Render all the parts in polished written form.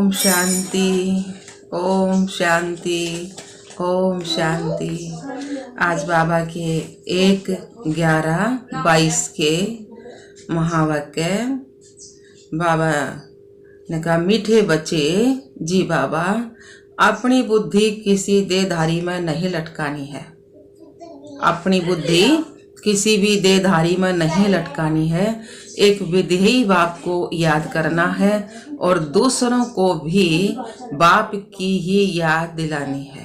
ओम शांति, ओम शांति, ओम शांति। आज बाबा के 1-11-22 के महावाक्य। बाबा ने कहा, मीठे बच्चे जी बाबा, अपनी बुद्धि किसी देहधारी में नहीं लटकानी है। अपनी बुद्धि किसी भी देहधारी में नहीं लटकानी है। एक विधेयी बाप को याद करना है और दूसरों को भी बाप की ही याद दिलानी है।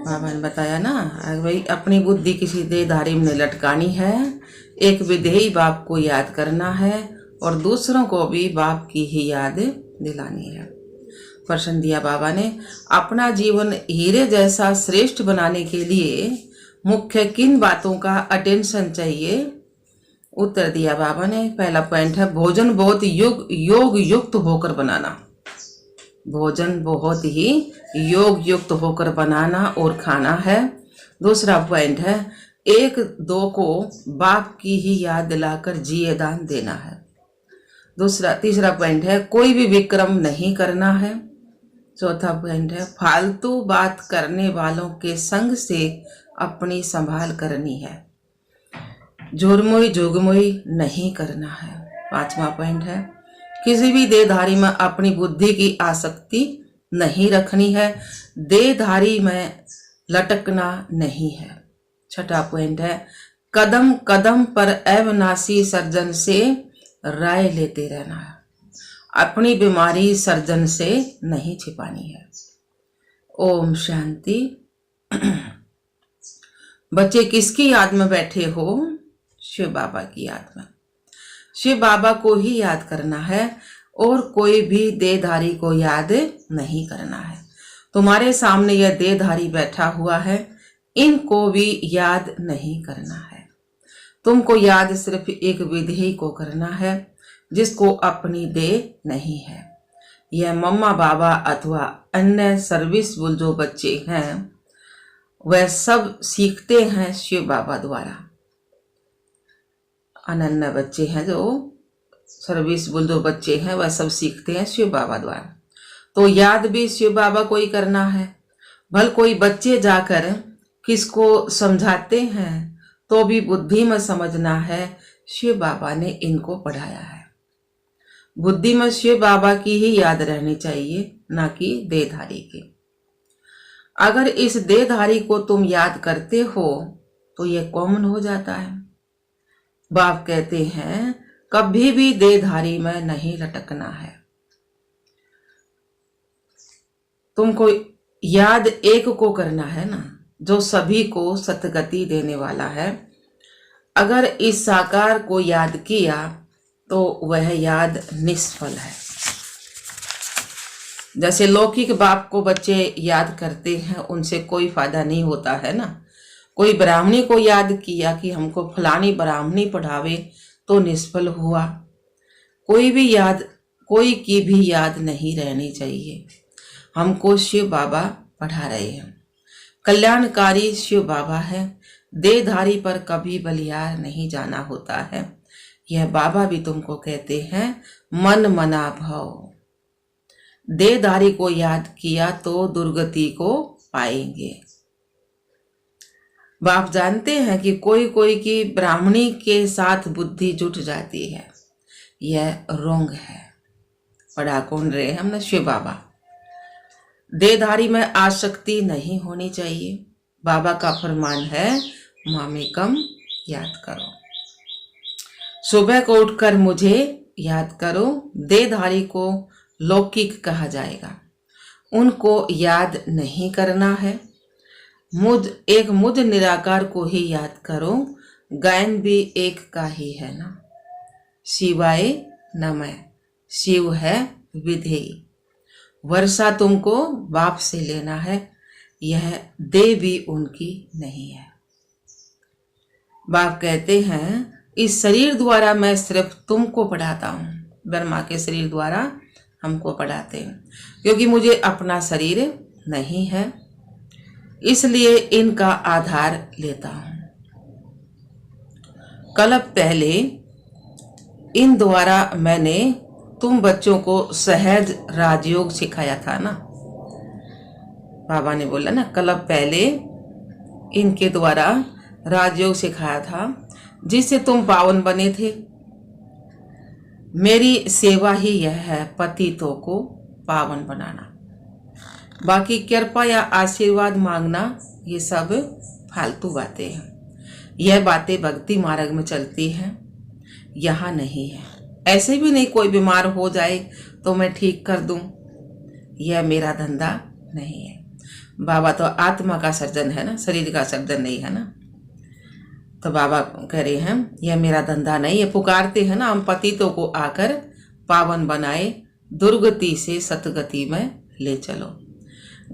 बाबा ने बताया ना भाई, अपनी बुद्धि किसी देहधारी में लटकानी है, एक विधेयी बाप को याद करना है और दूसरों को भी बाप की ही याद दिलानी है। प्रश्न दिया बाबा ने, अपना जीवन हीरे जैसा श्रेष्ठ बनाने के लिए मुख्य किन बातों का अटेंशन चाहिए? उत्तर दिया बाबा ने, पहला पॉइंट है भोजन बहुत योग युक्त होकर बनाना। भोजन बहुत ही योग युक्त होकर बनाना और खाना है। दूसरा पॉइंट है 1-2 को बाप की ही याद दिलाकर जिए दान देना है। तीसरा पॉइंट है कोई भी विक्रम नहीं करना है। चौथा पॉइंट है फालतू बात करने वालों के संग से अपनी संभाल करनी है। झुरमुई झुगमुई नहीं करना है। पांचवा पॉइंट है किसी भी देहधारी में अपनी बुद्धि की आसक्ति नहीं रखनी है। देहधारी में लटकना नहीं है। छठा पॉइंट है कदम कदम पर अविनाशी सर्जन से राय लेते रहना है। अपनी बीमारी सर्जन से नहीं छिपानी है। ओम शांति। बच्चे किसकी याद में बैठे हो? शिव बाबा की याद में। शिव बाबा को ही याद करना है और कोई भी देहधारी को याद नहीं करना है। तुम्हारे सामने यह देहधारी बैठा हुआ है, इनको भी याद नहीं करना है। तुमको याद सिर्फ एक विधेयी को करना है जिसको अपनी देह नहीं है। यह मम्मा बाबा अथवा अन्य सर्विसबुल जो बच्चे हैं वह सब सीखते हैं शिव बाबा द्वारा। अनन्य बच्चे हैं जो सर्विसबुल जो बच्चे हैं वह सब सीखते हैं शिव बाबा द्वारा। तो याद भी शिव बाबा को ही करना है। भल कोई बच्चे जाकर किसको समझाते हैं तो भी बुद्धि में समझना है शिव बाबा ने इनको पढ़ाया है। बुद्धि में शिव बाबा की ही याद रहनी चाहिए, ना कि देहधारी की। अगर इस देहधारी को तुम याद करते हो तो यह कॉमन हो जाता है। बाप कहते हैं कभी भी देहधारी में नहीं लटकना है। तुमको याद एक को करना है ना, जो सभी को सतगति देने वाला है। अगर इस साकार को याद किया तो वह याद निष्फल है। जैसे लौकिक बाप को बच्चे याद करते हैं, उनसे कोई फायदा नहीं होता है ना। कोई ब्राह्मणी को याद किया कि हमको फलानी ब्राह्मणी पढ़ावे तो निष्फल हुआ। कोई की भी याद नहीं रहनी चाहिए। हमको शिव बाबा पढ़ा रहे हैं। कल्याणकारी शिव बाबा है। देहधारी पर कभी बलिहार नहीं जाना होता है। यह बाबा भी तुमको कहते हैं मन मना भव। देहधारी को याद किया तो दुर्गति को पाएंगे। बाप जानते हैं कि कोई कोई की ब्राह्मणी के साथ बुद्धि जुट जाती है। यह रोंग है। पढ़ा कौन रहे हम ना? शिव बाबा। देहधारी में आसक्ति नहीं होनी चाहिए। बाबा का फरमान है मामेकम याद करो। सुबह को उठकर मुझे याद करो। देहधारी को लौकिक कहा जाएगा, उनको याद नहीं करना है। मुझ निराकार को ही याद करो। गायन भी एक का ही है ना। शिवाय नमः। शिव है विधेयी। वर्षा तुमको बाप से लेना है। यह दे भी उनकी नहीं है। बाप कहते हैं इस शरीर द्वारा मैं सिर्फ तुमको पढ़ाता हूँ। ब्रह्मा के शरीर द्वारा हमको पढ़ाते हैं, क्योंकि मुझे अपना शरीर नहीं है, इसलिए इनका आधार लेता हूं। कल पहले इन द्वारा मैंने तुम बच्चों को सहज राजयोग सिखाया था ना। बाबा ने बोला ना, कल पहले इनके द्वारा राजयोग सिखाया था जिससे तुम पावन बने थे। मेरी सेवा ही यह है पतितों को पावन बनाना। बाकी कृपा या आशीर्वाद मांगना ये सब फालतू बातें हैं। यह बातें भक्ति मार्ग में चलती हैं, यहाँ नहीं है। ऐसे भी नहीं कोई बीमार हो जाए तो मैं ठीक कर दूं, यह मेरा धंधा नहीं है। बाबा तो आत्मा का सर्जन है ना, शरीर का सर्जन नहीं है ना। तो बाबा कह रहे हैं यह मेरा धंधा नहीं है। पुकारते हैं ना हम पतितों को आकर पावन बनाए, दुर्गति से सतगति में ले चलो।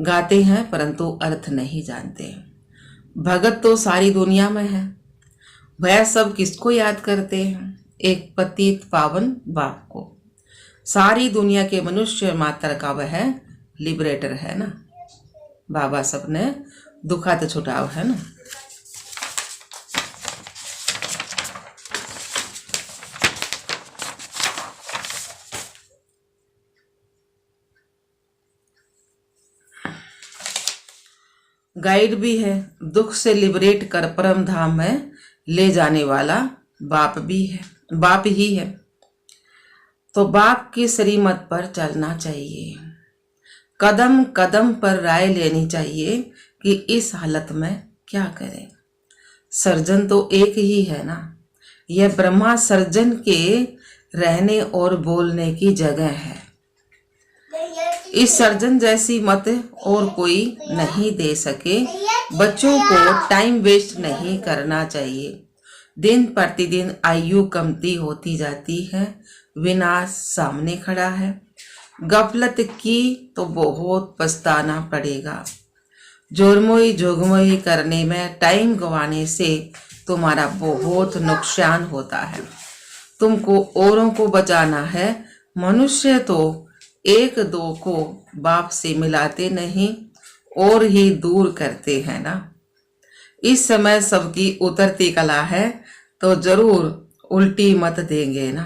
गाते हैं परंतु अर्थ नहीं जानते। भगत तो सारी दुनिया में है, वह सब किसको याद करते हैं? एक पतित पावन बाप को। सारी दुनिया के मनुष्य मात्र का वह लिबरेटर है ना। बाबा सबने दुखा तो छुटाव है ना। गाइड भी है, दुख से लिबरेट कर परम धाम में ले जाने वाला बाप भी है, बाप ही है। तो बाप की श्रीमत पर चलना चाहिए। कदम कदम पर राय लेनी चाहिए कि इस हालत में क्या करें। सर्जन तो एक ही है ना। यह ब्रह्मा सर्जन के रहने और बोलने की जगह है। इस सर्जन जैसी मत और कोई नहीं दे सके। बच्चों को टाइम वेस्ट नहीं करना चाहिए। दिन प्रतिदिन आयु कमती होती जाती है, विनाश सामने खड़ा है। गफलत की तो बहुत पछताना पड़ेगा। जोरमोई जोगमोई करने में टाइम गंवाने से तुम्हारा बहुत नुकसान होता है। तुमको औरों को बचाना है। मनुष्य तो एक दो को बाप से मिलाते नहीं और ही दूर करते हैं ना। इस समय सबकी उतरती कला है तो जरूर उल्टी मत देंगे ना।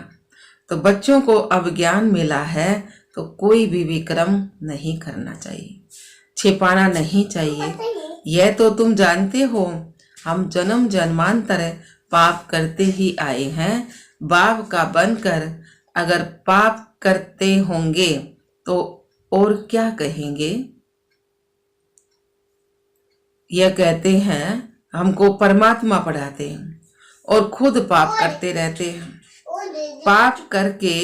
तो बच्चों को अब ज्ञान मिला है तो कोई भी विक्रम नहीं करना चाहिए, छिपाना नहीं चाहिए। यह तो तुम जानते हो हम जन्म जन्मांतर पाप करते ही आए हैं। बाप का बनकर अगर पाप करते होंगे तो और क्या कहेंगे। यह कहते हैं हमको परमात्मा पढ़ाते हैं और खुद पाप करते रहते हैं। पाप करके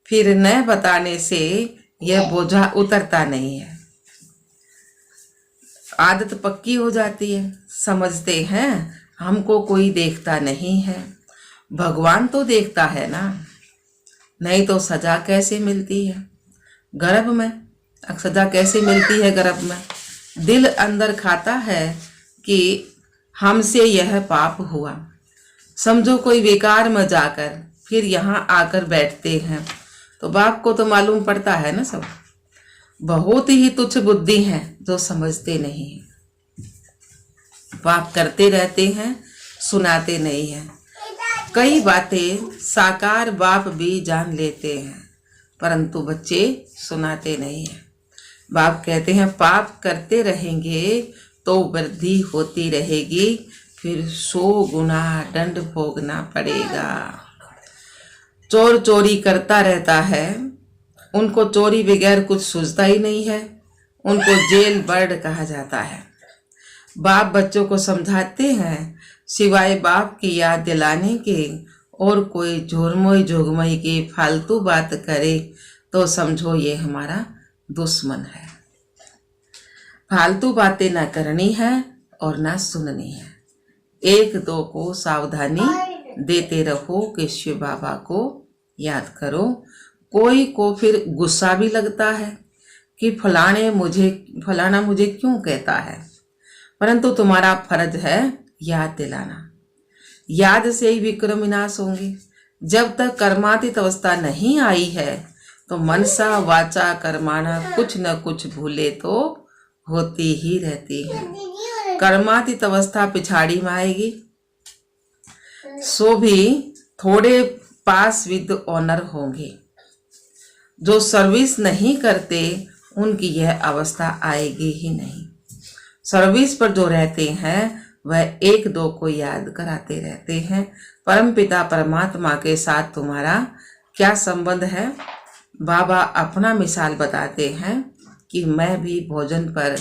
फिर न बताने से यह बोझा उतरता नहीं है। आदत पक्की हो जाती है। समझते हैं हमको कोई देखता नहीं है, भगवान तो देखता है ना। नहीं तो सजा कैसे मिलती है गर्भ में? सजा कैसे मिलती है गर्भ में? दिल अंदर खाता है कि हमसे यह पाप हुआ। समझो कोई विकार में जाकर फिर यहाँ आकर बैठते हैं तो बाप को तो मालूम पड़ता है ना सब। बहुत ही तुच्छ बुद्धि हैं जो समझते नहीं हैं। पाप करते रहते हैं, सुनाते नहीं हैं। कई बातें साकार बाप भी जान लेते हैं परंतु बच्चे सुनाते नहीं हैं। बाप कहते हैं पाप करते रहेंगे तो वृद्धि होती रहेगी, फिर 100 गुना दंड भोगना पड़ेगा। चोर चोरी करता रहता है, उनको चोरी बगैर कुछ सूझता ही नहीं है, उनको जेल बर्ड कहा जाता है। बाप बच्चों को समझाते हैं सिवाय बाप की याद दिलाने के और कोई झोरमोई जोगमई की फालतू बात करे तो समझो ये हमारा दुश्मन है। फालतू बातें ना करनी है और ना सुननी है। एक दो को सावधानी देते रहो कि शिव बाबा को याद करो। कोई को फिर गुस्सा भी लगता है कि फलाना मुझे क्यों कहता है, परंतु तुम्हारा फर्ज है याद दिलाना। याद से ही विक्रम विनाश होंगे। जब तक कर्मातीत अवस्था नहीं आई है तो मनसा वाचा कर्माना कुछ न कुछ भूले तो होती ही रहती है। कर्मातीत अवस्था पिछाड़ी में आएगी, सो भी थोड़े पास विद ऑनर होंगे। जो सर्विस नहीं करते उनकी यह अवस्था आएगी ही नहीं। सर्विस पर जो रहते हैं वह एक दो को याद कराते रहते हैं। परमपिता परमात्मा के साथ तुम्हारा क्या संबंध है? बाबा अपना मिसाल बताते हैं कि मैं भी भोजन पर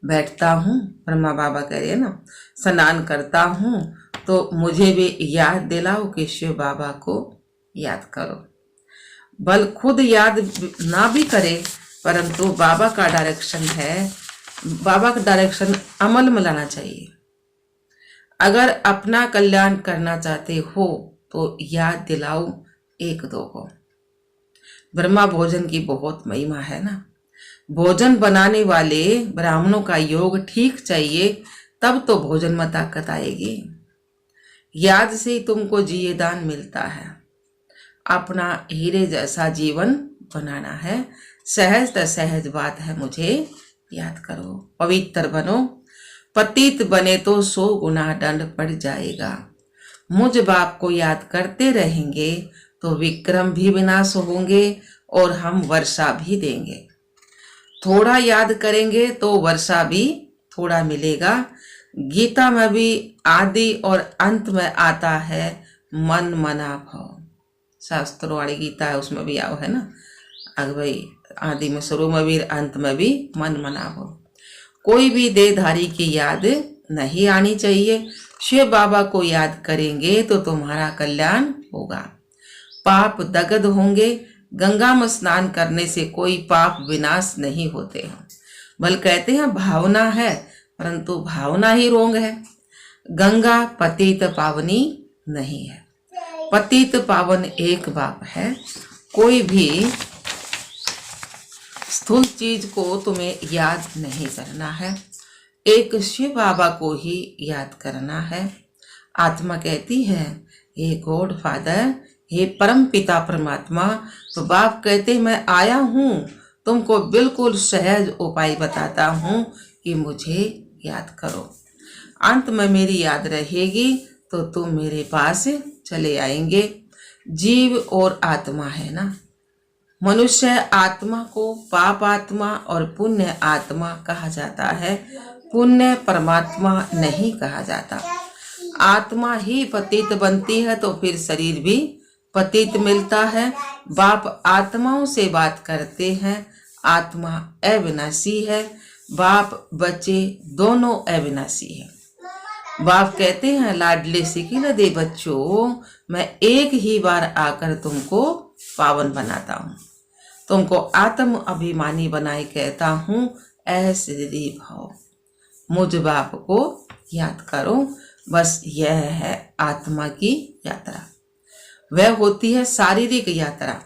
बैठता हूँ, ब्रह्मा बाबा कह रहे हैं ना, स्नान करता हूँ, तो मुझे भी याद दिलाओ कि शिव बाबा को याद करो। बल खुद याद ना भी करे, परंतु बाबा का डायरेक्शन है, बाबा का डायरेक्शन अमल में लाना चाहिए। अगर अपना कल्याण करना चाहते हो तो याद दिलाओ एक दो को। ब्रह्मा भोजन की बहुत महिमा है ना। भोजन बनाने वाले ब्राह्मणों का योग ठीक चाहिए, तब तो भोजन में ताकत आएगी। याद से ही तुमको जिए दान मिलता है। अपना हीरे जैसा जीवन बनाना है। सहज त सहज बात है, मुझे याद करो। पवित्र बनो, पतित बने तो 100 गुना दंड पड़ जाएगा। मुझ बाप को याद करते रहेंगे तो विक्रम भी विनाश होंगे और हम वर्षा भी देंगे। थोड़ा याद करेंगे तो वर्षा भी थोड़ा मिलेगा। गीता में भी आदि और अंत में आता है मन मना भाव। शास्त्रों वाली गीता है, उसमें भी आओ है ना, अग भाई आदि में शुरू में भी अंत में भी मन मना भाव। कोई भी देहधारी की याद नहीं आनी चाहिए। शिव बाबा को याद करेंगे तो तुम्हारा कल्याण होगा। पाप दगद होंगे। गंगा में स्नान करने से कोई पाप विनाश नहीं होते हैं। बल कहते हैं भावना है, परंतु भावना ही रोंग है। गंगा पतित पावनी नहीं है। पतित पावन एक बाप है। कोई भी स्थूल चीज को तुम्हें याद नहीं करना है, एक शिव बाबा को ही याद करना है। आत्मा कहती है हे गॉड फादर, हे परम पिता परमात्मा, तो बाप कहते मैं आया हूँ, तुमको बिल्कुल सहज उपाय बताता हूँ कि मुझे याद करो। अंत में मेरी याद रहेगी तो तुम मेरे पास चले आएंगे। जीव और आत्मा है ना। मनुष्य आत्मा को पाप आत्मा और पुण्य आत्मा कहा जाता है। पुण्य परमात्मा नहीं कहा जाता। आत्मा ही पतित बनती है तो फिर शरीर भी पतित मिलता है। बाप आत्माओं से बात करते हैं। आत्मा अविनाशी है, बाप बच्चे दोनों अविनाशी है। बाप कहते हैं लाडले सिकी न दे बच्चों, मैं एक ही बार आकर तुमको पावन बनाता हूँ, तुमको आत्म अभिमानी बनाए कहता हूँ। ऐसे भाव मुझ बाप को याद करो। बस यह है आत्मा की यात्रा। वह होती है शारीरिक यात्रा।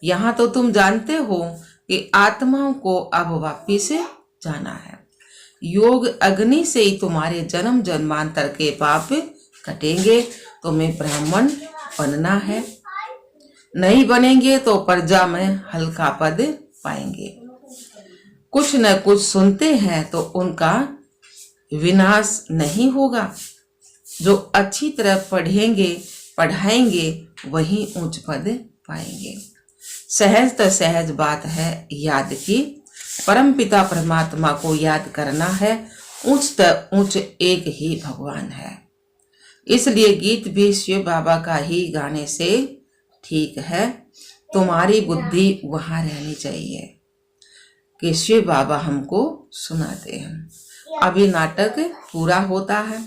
यहाँ तो तुम जानते हो कि आत्माओं को अब वापिस जाना है। योग अग्नि से ही तुम्हारे जन्म जन्मांतर के पाप कटेंगे। तुम्हें ब्राह्मण बनना है, नहीं बनेंगे तो प्रजा में हल्का पद पाएंगे। कुछ न कुछ सुनते हैं तो उनका विनाश नहीं होगा। जो अच्छी तरह पढ़ेंगे पढ़ाएंगे वही उच्च पद पाएंगे। सहज तो सहज बात है याद की। परम पिता परमात्मा को याद करना है। उच्च त उच्च एक ही भगवान है। इसलिए गीत भी शिव बाबा का ही गाने से ठीक है। तुम्हारी बुद्धि वहां रहनी चाहिए कि शिव बाबा हमको सुनाते हैं। अभी नाटक पूरा होता है।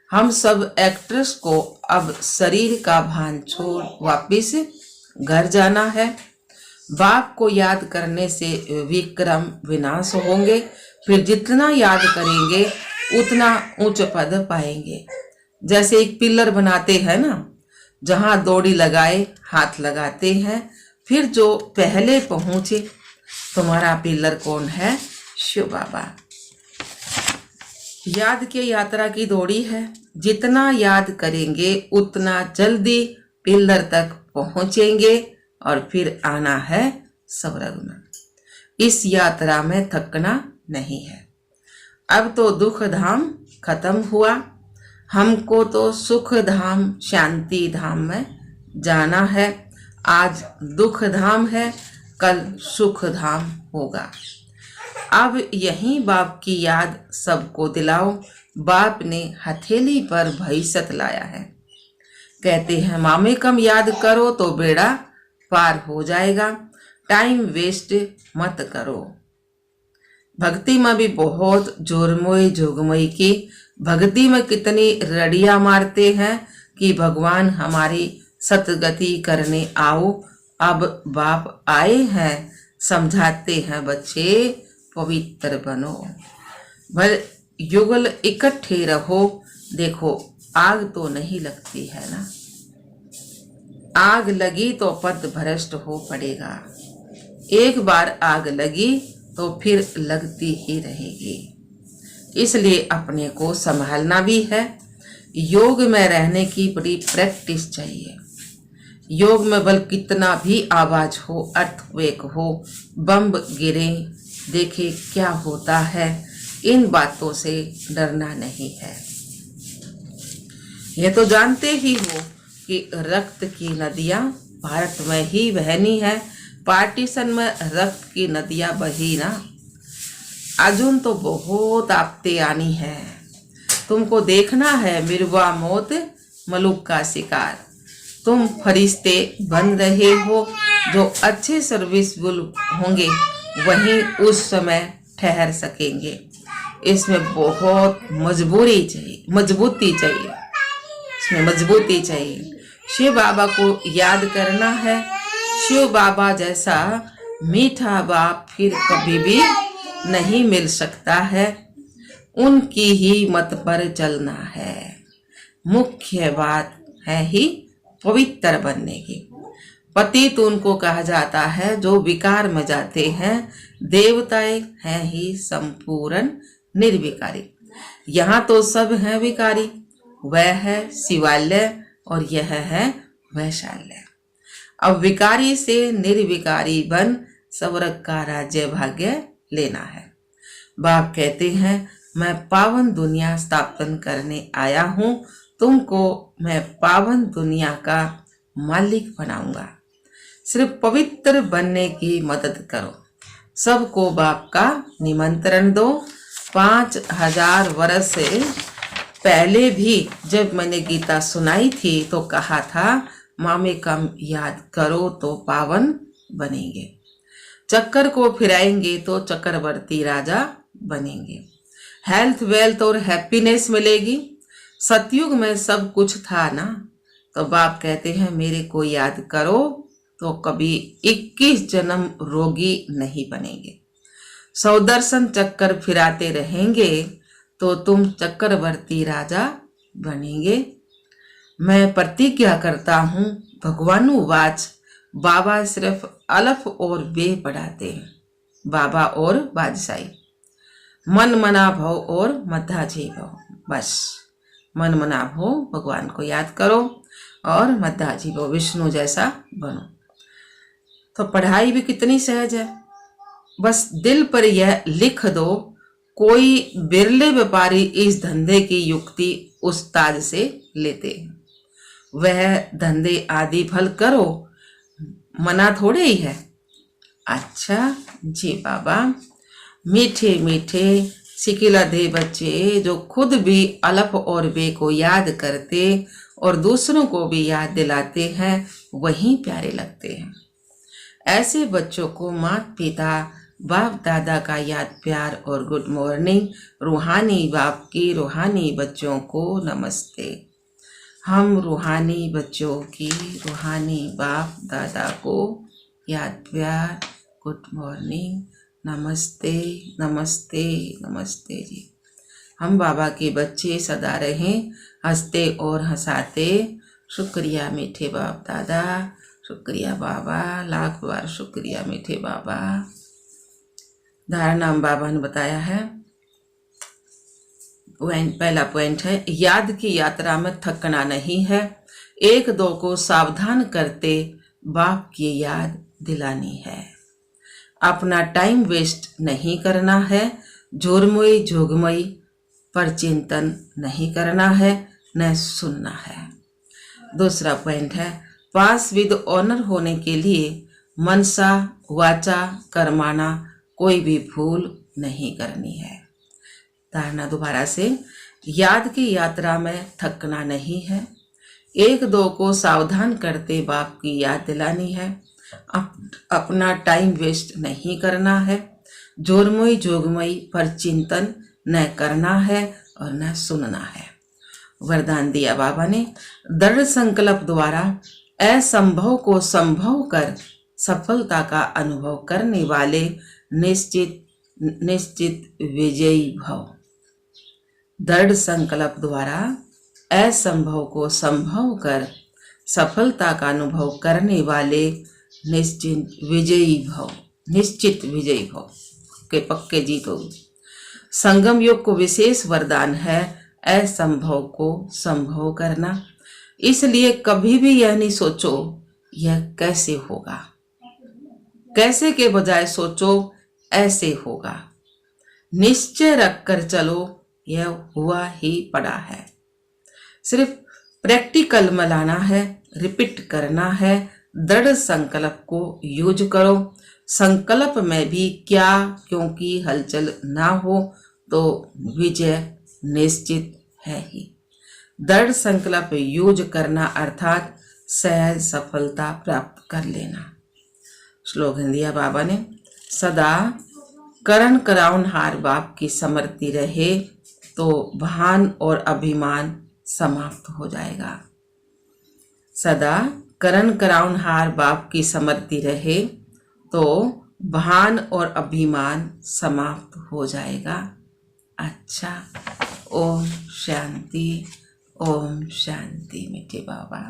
हम सब एक्ट्रेस को अब शरीर का भान छोड़ वापिस घर जाना है। बाप को याद करने से विक्रम विनाश होंगे। फिर जितना याद करेंगे उतना उच्च पद पाएंगे। जैसे एक पिलर बनाते हैं ना, जहां दौड़ी लगाए हाथ लगाते हैं, फिर जो पहले पहुंचे। तुम्हारा पिलर कौन है? शिव बाबा। याद के यात्रा की दौड़ी है। जितना याद करेंगे उतना जल्दी पिलर तक पहुंचेंगे और फिर आना है स्वर्ग में। इस यात्रा में थकना नहीं है। अब तो दुख धाम खत्म हुआ। हमको तो सुख धाम शांति धाम में जाना है। आज दुख धाम है, कल सुख धाम होगा। अब यही बाप की याद सबको दिलाओ। बाप ने हथेली पर भैसत लाया है। कहते हैं मामे कम याद करो तो बेड़ा पार हो जाएगा। टाइम वेस्ट मत करो। भक्ति में भी बहुत जोरमोई जोगमोई की। भक्ति में कितनी रड़ियां मारते हैं कि भगवान हमारी सतगति करने आओ। अब बाप आए हैं, समझाते हैं बच्चे पवित्र बनो। भले युगल इकट्ठे रहो। देखो आग तो नहीं लगती है ना, आग लगी तो पद भ्रष्ट हो पड़ेगा। एक बार आग लगी तो फिर लगती ही रहेगी। इसलिए अपने को संभालना भी है। योग में रहने की बड़ी प्रैक्टिस चाहिए। योग में बल कितना भी आवाज हो, अर्थक्वेक हो, बम गिरे, देखे क्या होता है, इन बातों से डरना नहीं है। यह तो जानते ही हो कि रक्त की नदियां भारत में ही बहनी है। पार्टीशन में रक्त की नदियां बही ना। अजून तो बहुत आपते आनी है। तुमको देखना है मिर्वा मौत मलुक का शिकार। तुम फरिश्ते बन रहे हो। जो अच्छे सर्विसबुल होंगे वहीं उस समय ठहर सकेंगे। इसमें बहुत मजबूती चाहिए। इसमें मजबूती चाहिए। शिव बाबा को याद करना है। शिव बाबा जैसा मीठा बाप फिर कभी भी नहीं मिल सकता है। उनकी ही मत पर चलना है। मुख्य बात है ही पवित्र बनने की। पतित उनको कहा जाता है जो विकार में जाते हैं। देवताएं हैं ही संपूर्ण निर्विकारी। यहाँ तो सब हैं विकारी। वह है शिवालय और यह है वैशाल्य। अब विकारी से निर्विकारी बन स्वर्ग का राज्य भाग्य लेना है। बाप कहते हैं मैं पावन दुनिया स्थापन करने आया हूँ। तुमको मैं पावन दुनिया का मालिक बनाऊंगा। सिर्फ पवित्र बनने की मदद करो। सबको बाप का निमंत्रण दो। 5000 वर्ष से पहले भी जब मैंने गीता सुनाई थी तो कहा था मामे कम याद करो तो पावन बनेंगे। चक्कर को फिराएंगे तो चक्रवर्ती राजा बनेंगे। हेल्थ वेल्थ और हैप्पीनेस मिलेगी। सतयुग में सब कुछ था ना। तो बाप कहते हैं मेरे को याद करो तो कभी 21 जन्म रोगी नहीं बनेंगे। 100 दर्शन चक्कर फिराते रहेंगे तो तुम चक्रवर्ती राजा बनेंगे। मैं प्रतिज्ञा करता हूँ भगवानुवाच। बाबा सिर्फ अलफ और बे पढ़ाते हैं। बाबा और बादशाही मन मना भव और मद्दाजी भव। बस मन मना भव, भगवान को याद करो और मद्दाजी भव, विष्णु जैसा बनो। तो पढ़ाई भी कितनी सहज है। बस दिल पर यह लिख दो। कोई बिरले व्यापारी इस धंधे की युक्ति उस्ताद से लेते हैं। वह धंधे आदि फल करो, मना थोड़े ही है। अच्छा जी बाबा। मीठे मीठे सिकिलधे बच्चे जो खुद भी अलफ और बे को याद करते और दूसरों को भी याद दिलाते हैं वही प्यारे लगते हैं। ऐसे बच्चों को माता पिता बाप दादा का याद प्यार और गुड मॉर्निंग। रूहानी बाप की रूहानी बच्चों को नमस्ते। हम रूहानी बच्चों की रूहानी बाप दादा को याद प्यार गुड मॉर्निंग, नमस्ते नमस्ते नमस्ते जी। हम बाबा के बच्चे सदा रहें हंसते और हंसाते। शुक्रिया मीठे बाप दादा, शुक्रिया बाबा, लाख बार शुक्रिया मीठे बाबा। धारणा बाबा ने बताया है। पहला पॉइंट है याद की यात्रा में थकना नहीं है। एक दो को सावधान करते बाप की याद दिलानी है। अपना टाइम वेस्ट नहीं करना है। जोरमोई जोगमई पर चिंतन नहीं करना है, न सुनना है। दूसरा पॉइंट है पास विद ऑनर होने के लिए मनसा वाचा कर्माना कोई भी भूल नहीं करनी है। धारणा दोबारा से, याद की यात्रा में थकना नहीं है। एक दो को सावधान करते बाप की याद दिलानी है। अपना टाइम वेस्ट नहीं करना है। जोरमोई जोगमई पर चिंतन न करना है और न सुनना है। वरदान दिया बाबा ने, दृढ़ संकल्प द्वारा असंभव को संभव कर सफलता का अनुभव करने वाले निश्चित विजयी भव। दृढ़ संकल्प द्वारा असंभव को संभव कर सफलता का अनुभव करने वाले निश्चित विजयी भव के पक्के जीतोगे। संगम योग को विशेष वरदान है असंभव को संभव करना। इसलिए कभी भी यह नहीं सोचो यह कैसे होगा, कैसे के बजाय सोचो ऐसे होगा। निश्चय रखकर चलो यह हुआ ही पड़ा है। सिर्फ प्रैक्टिकल में लाना है, रिपीट करना है। दृढ़ संकल्प को यूज करो। संकल्प में भी क्या क्योंकि हलचल ना हो तो विजय निश्चित है ही। दृढ़ संकल्प यूज करना अर्थात सहज सफलता प्राप्त कर लेना। स्लोगन दिया बाबा ने, सदा करण कराउनहार बाप की स्मृति रहे तो भान और अभिमान समाप्त हो जाएगा। सदा करण कराउनहार बाप की स्मृति रहे तो भान और अभिमान समाप्त हो जाएगा। अच्छा, ओम शांति, ओम शांति मीठे बाबा।